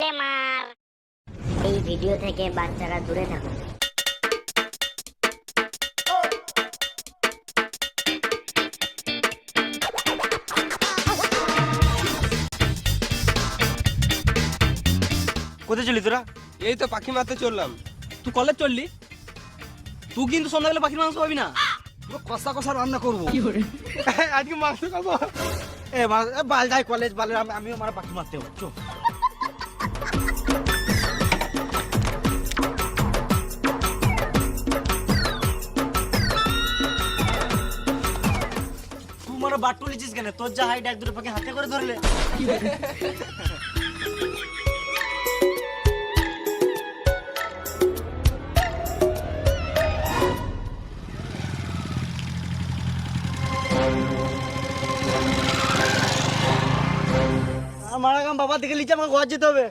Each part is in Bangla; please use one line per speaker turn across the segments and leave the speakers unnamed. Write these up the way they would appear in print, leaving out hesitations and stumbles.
ডিসক্লেমার, এই ভিডিও থেকে বাচ্চারা দূরে থাকুন।
কোথায় চলি তোরা?
এই তো পাখি মারতে চললাম।
তুই কলেজ চললি? তুই কিন্তু সন্ধ্যাবেলা পাখির মাংস পাবি না।
কষা কষা রান্না করবো।
আজকে মাংস খাবো।
বাল যাই কলেজ বালের, আমিও মারা পাখি মারতে হবে। চো তুই মারা বাট তুলেছিস কেন? তোর যা হাইট এক দুটো পাখি হাতে করে ধরলে। আমার এখন বাবা দেখে লিচে আমাকে ঘর যেতে হবে।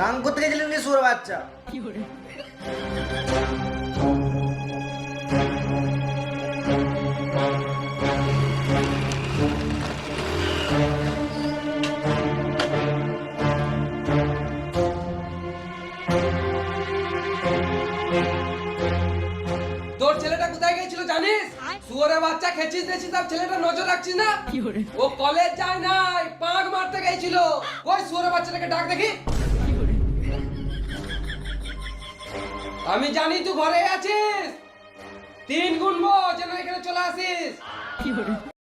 গান করতে গেছিলেন কি সুর বাচ্চা?
তোর ছেলেটা কোথায় গেছিল জানিস? শুয়োরের বাচ্চা খেছিস দেখছিস, তার ছেলেটা নজর রাখছিস না? ও কলেজ যায় নাই, পাঁক মারতে গেছিল। কই শুয়োরের বাচ্চাটাকে ডাক দেখি। আমি জানি তুই ঘরে আছিস, 3 গুনবো যেন এখানে চলে আসিস।